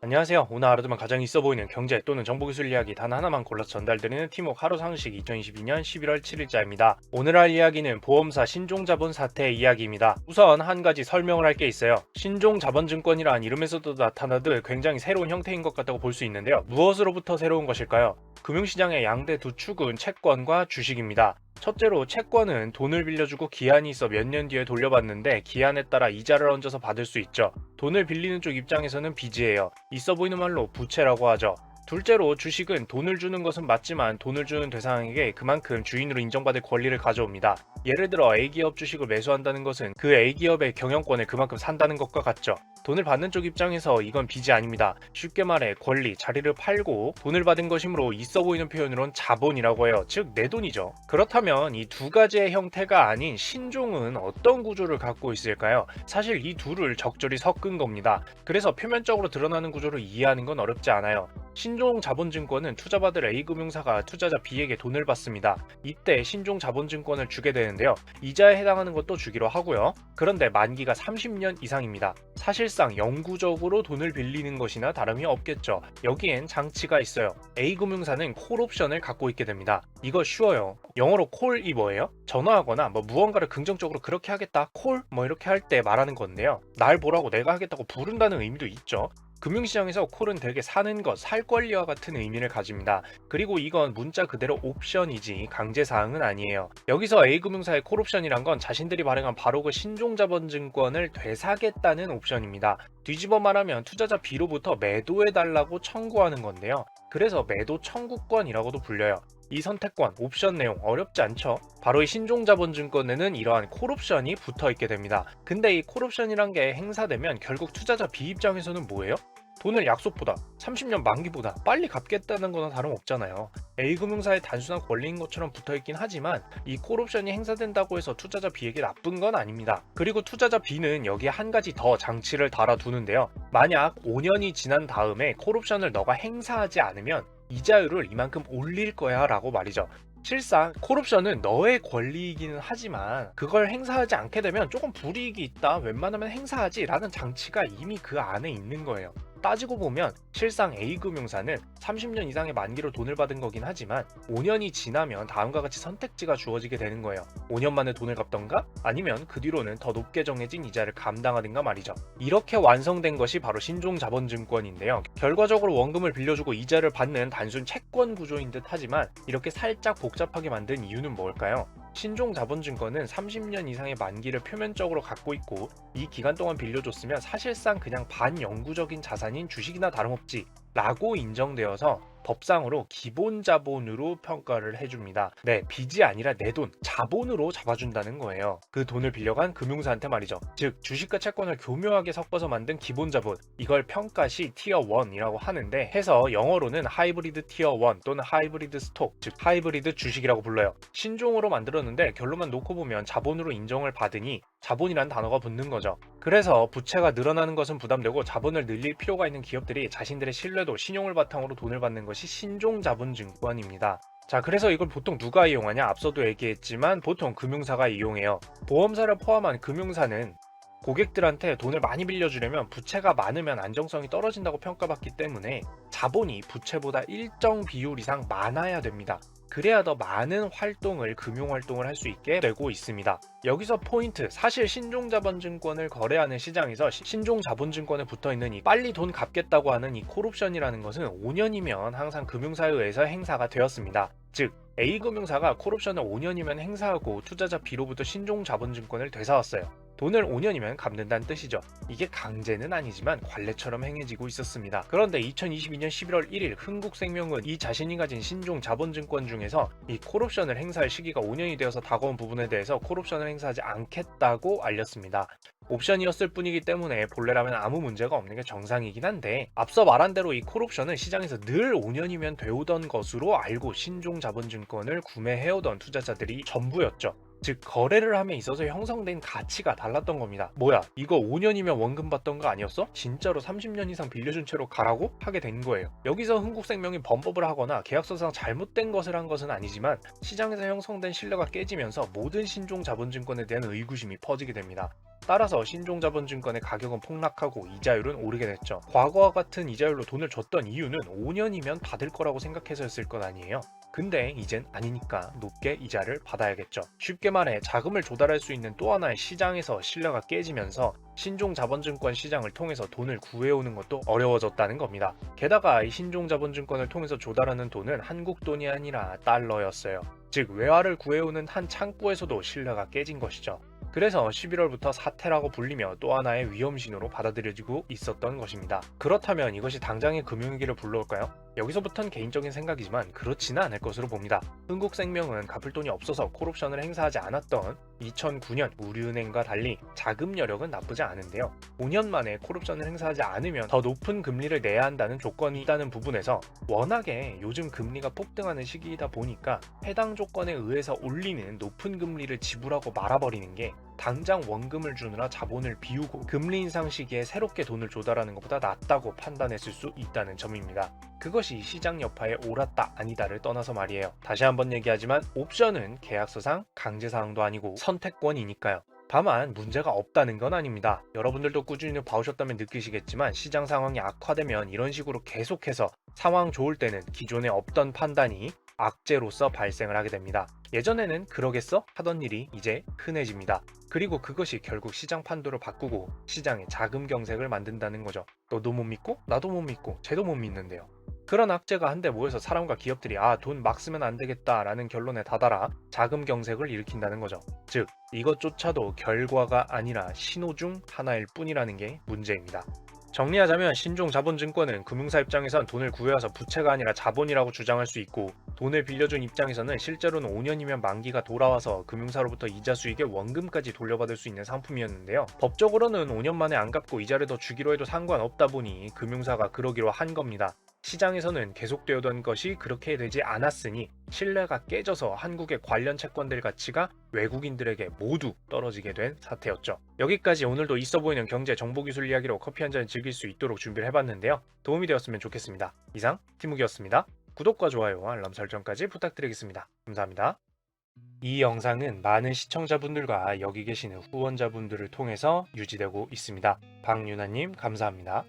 안녕하세요. 오늘 하루도만 가장 있어 보이는 경제 또는 정보기술 이야기 단 하나만 골라서 전달드리는 티목 하루 상식 2022년 11월 7일자입니다. 오늘 할 이야기는 보험사 신종자본 사태 이야기입니다. 우선 한 가지 설명을 할 게 있어요. 신종자본증권이란 이름에서도 나타나듯 굉장히 새로운 형태인 것 같다고 볼 수 있는데요. 무엇으로부터 새로운 것일까요? 금융시장의 양대 두 축은 채권과 주식입니다. 첫째로 채권은 돈을 빌려주고 기한이 있어 몇 년 뒤에 돌려받는데 기한에 따라 이자를 얹어서 받을 수 있죠. 돈을 빌리는 쪽 입장에서는 빚이에요. 있어 보이는 말로 부채라고 하죠. 둘째로 주식은 돈을 주는 것은 맞지만 돈을 주는 대상에게 그만큼 주인으로 인정받을 권리를 가져옵니다. 예를 들어 A기업 주식을 매수한다는 것은 그 A기업의 경영권을 그만큼 산다는 것과 같죠. 돈을 받는 쪽 입장에서 이건 빚이 아닙니다. 쉽게 말해 권리, 자리를 팔고 돈을 받은 것이므로 있어 보이는 표현으론 자본이라고 해요. 즉 내 돈이죠. 그렇다면 이 두 가지의 형태가 아닌 신종은 어떤 구조를 갖고 있을까요? 사실 이 둘을 적절히 섞은 겁니다. 그래서 표면적으로 드러나는 구조를 이해하는 건 어렵지 않아요. 신종자본증권은 투자받을 A금융사가 투자자 B에게 돈을 받습니다. 이때 신종자본증권을 주게 되는데요. 이자에 해당하는 것도 주기로 하고요. 그런데 만기가 30년 이상입니다. 사실상 영구적으로 돈을 빌리는 것이나 다름이 없겠죠. 여기엔 장치가 있어요. A금융사는 콜옵션을 갖고 있게 됩니다. 이거 쉬워요. 영어로 콜이 뭐예요? 전화하거나 무언가를 긍정적으로 그렇게 하겠다, 콜? 이렇게 할 때 말하는 건데요. 날 보라고 내가 하겠다고 부른다는 의미도 있죠. 금융시장에서 콜은 되게 사는 것, 살 권리와 같은 의미를 가집니다. 그리고 이건 문자 그대로 옵션이지 강제사항은 아니에요. 여기서 A금융사의 콜옵션이란 건 자신들이 발행한 바로 그 신종자본증권을 되사겠다는 옵션입니다. 뒤집어 말하면 투자자 B로부터 매도해달라고 청구하는 건데요. 그래서 매도 청구권이라고도 불려요. 이 선택권, 옵션 내용 어렵지 않죠? 바로 이 신종자본증권에는 이러한 콜옵션이 붙어있게 됩니다. 근데 이 콜옵션이란 게 행사되면 결국 투자자 B 입장에서는 뭐예요? 돈을 약속보다 30년 만기보다 빨리 갚겠다는 거나 다름없잖아요. A금융사의 단순한 권리인 것처럼 붙어있긴 하지만 이 콜옵션이 행사된다고 해서 투자자 B에게 나쁜 건 아닙니다. 그리고 투자자 B는 여기에 한 가지 더 장치를 달아두는데요. 만약 5년이 지난 다음에 콜옵션을 너가 행사하지 않으면 이자율을 이만큼 올릴 거야 라고 말이죠. 실상 콜옵션은 너의 권리이기는 하지만 그걸 행사하지 않게 되면 조금 불이익이 있다, 웬만하면 행사하지 라는 장치가 이미 그 안에 있는 거예요. 따지고 보면 실상 A금융사는 30년 이상의 만기로 돈을 받은 거긴 하지만 5년이 지나면 다음과 같이 선택지가 주어지게 되는 거예요. 5년 만에 돈을 갚던가 아니면 그 뒤로는 더 높게 정해진 이자를 감당하든가 말이죠. 이렇게 완성된 것이 바로 신종자본증권인데요. 결과적으로 원금을 빌려주고 이자를 받는 단순 채권 구조인 듯 하지만 이렇게 살짝 복잡하게 만든 이유는 뭘까요? 신종자본증권은 30년 이상의 만기를 표면적으로 갖고 있고 이 기간 동안 빌려줬으면 사실상 그냥 반영구적인 자산인 주식이나 다름없지 라고 인정되어서 법상으로 기본 자본으로 평가를 해줍니다. 네, 빚이 아니라 내 돈, 자본으로 잡아준다는 거예요. 그 돈을 빌려간 금융사한테 말이죠. 즉 주식과 채권을 교묘하게 섞어서 만든 기본 자본, 이걸 평가시 티어 1이라고 하는데 해서 영어로는 하이브리드 티어 1 또는 하이브리드 스톡, 즉 하이브리드 주식이라고 불러요. 신종으로 만들었는데 결론만 놓고 보면 자본으로 인정을 받으니 자본이란 단어가 붙는 거죠. 그래서 부채가 늘어나는 것은 부담되고 자본을 늘릴 필요가 있는 기업들이 자신들의 신뢰도, 신용을 바탕으로 돈을 받는 것이 신종자본증권입니다. 자, 그래서 이걸 보통 누가 이용하냐? 앞서도 얘기했지만 보통 금융사가 이용해요. 보험사를 포함한 금융사는 고객들한테 돈을 많이 빌려주려면 부채가 많으면 안정성이 떨어진다고 평가받기 때문에 자본이 부채보다 일정 비율 이상 많아야 됩니다. 그래야 더 많은 활동을, 금융활동을 할 수 있게 되고 있습니다. 여기서 포인트, 사실 신종자본증권을 거래하는 시장에서 신종자본증권에 붙어있는 이 빨리 돈 갚겠다고 하는 이 콜옵션이라는 것은 5년이면 항상 금융사에 의해서 행사가 되었습니다. 즉 A금융사가 콜옵션을 5년이면 행사하고 투자자 B로부터 신종자본증권을 되사왔어요. 돈을 5년이면 갚는다는 뜻이죠. 이게 강제는 아니지만 관례처럼 행해지고 있었습니다. 그런데 2022년 11월 1일 흥국생명은 이 자신이 가진 신종자본증권 중에서 이 콜옵션을 행사할 시기가 5년이 되어서 다가온 부분에 대해서 콜옵션을 행사하지 않겠다고 알렸습니다. 옵션이었을 뿐이기 때문에 본래라면 아무 문제가 없는 게 정상이긴 한데 앞서 말한 대로 이 콜옵션은 시장에서 늘 5년이면 되오던 것으로 알고 신종자본증권을 구매해오던 투자자들이 전부였죠. 즉 거래를 함에 있어서 형성된 가치가 달랐던 겁니다. 뭐야, 이거 5년이면 원금 받던 거 아니었어? 진짜로 30년 이상 빌려준 채로 가라고? 하게 된 거예요. 여기서 흥국생명이 범법을 하거나 계약서상 잘못된 것을 한 것은 아니지만 시장에서 형성된 신뢰가 깨지면서 모든 신종자본증권에 대한 의구심이 퍼지게 됩니다. 따라서 신종자본증권의 가격은 폭락하고 이자율은 오르게 됐죠. 과거와 같은 이자율로 돈을 줬던 이유는 5년이면 받을 거라고 생각해서였을 것 아니에요. 근데 이젠 아니니까 높게 이자를 받아야겠죠. 쉽게 말해 자금을 조달할 수 있는 또 하나의 시장에서 신뢰가 깨지면서 신종자본증권 시장을 통해서 돈을 구해오는 것도 어려워졌다는 겁니다. 게다가 이 신종자본증권을 통해서 조달하는 돈은 한국 돈이 아니라 달러였어요. 즉 외화를 구해오는 한 창구에서도 신뢰가 깨진 것이죠. 그래서 11월부터 사태라고 불리며 또 하나의 위험신호로 받아들여지고 있었던 것입니다. 그렇다면 이것이 당장의 금융위기를 불러올까요? 여기서부터는 개인적인 생각이지만 그렇지는 않을 것으로 봅니다. 흥국생명은 갚을 돈이 없어서 콜옵션을 행사하지 않았던 2009년 우리은행과 달리 자금 여력은 나쁘지 않은데요. 5년 만에 콜옵션을 행사하지 않으면 더 높은 금리를 내야 한다는 조건이 있다는 부분에서 워낙에 요즘 금리가 폭등하는 시기이다 보니까 해당 조건에 의해서 올리는 높은 금리를 지불하고 말아버리는 게 당장 원금을 주느라 자본을 비우고 금리 인상 시기에 새롭게 돈을 조달하는 것보다 낫다고 판단했을 수 있다는 점입니다. 그것이 시장 여파에 옳았다 아니다를 떠나서 말이에요. 다시 한번 얘기하지만 옵션은 계약서상 강제사항도 아니고 선택권이니까요. 다만 문제가 없다는 건 아닙니다. 여러분들도 꾸준히 봐오셨다면 느끼시겠지만 시장 상황이 악화되면 이런 식으로 계속해서 상황 좋을 때는 기존에 없던 판단이 악재로서 발생을 하게 됩니다. 예전에는 그러겠어? 하던 일이 이제 흔해집니다. 그리고 그것이 결국 시장 판도를 바꾸고 시장의 자금 경색을 만든다는 거죠. 너도 못 믿고 나도 못 믿고 쟤도 못 믿는데요. 그런 악재가 한데 모여서 사람과 기업들이 돈 막 쓰면 안 되겠다라는 결론에 다다라 자금 경색을 일으킨다는 거죠. 즉 이것조차도 결과가 아니라 신호 중 하나일 뿐이라는 게 문제입니다. 정리하자면 신종자본증권은 금융사 입장에선 돈을 구해와서 부채가 아니라 자본이라고 주장할 수 있고 돈을 빌려준 입장에서는 실제로는 5년이면 만기가 돌아와서 금융사로부터 이자 수익의 원금까지 돌려받을 수 있는 상품이었는데요. 법적으로는 5년 만에 안 갚고 이자를 더 주기로 해도 상관없다 보니 금융사가 그러기로 한 겁니다. 시장에서는 계속되었던 것이 그렇게 되지 않았으니 신뢰가 깨져서 한국의 관련 채권들 가치가 외국인들에게 모두 떨어지게 된 사태였죠. 여기까지 오늘도 있어 보이는 경제 정보기술 이야기로 커피 한 잔 즐길 수 있도록 준비를 해봤는데요. 도움이 되었으면 좋겠습니다. 이상 티묵이었습니다. 구독과 좋아요, 알람 설정까지 부탁드리겠습니다. 감사합니다. 이 영상은 많은 시청자분들과 여기 계시는 후원자분들을 통해서 유지되고 있습니다. 박윤아님 감사합니다.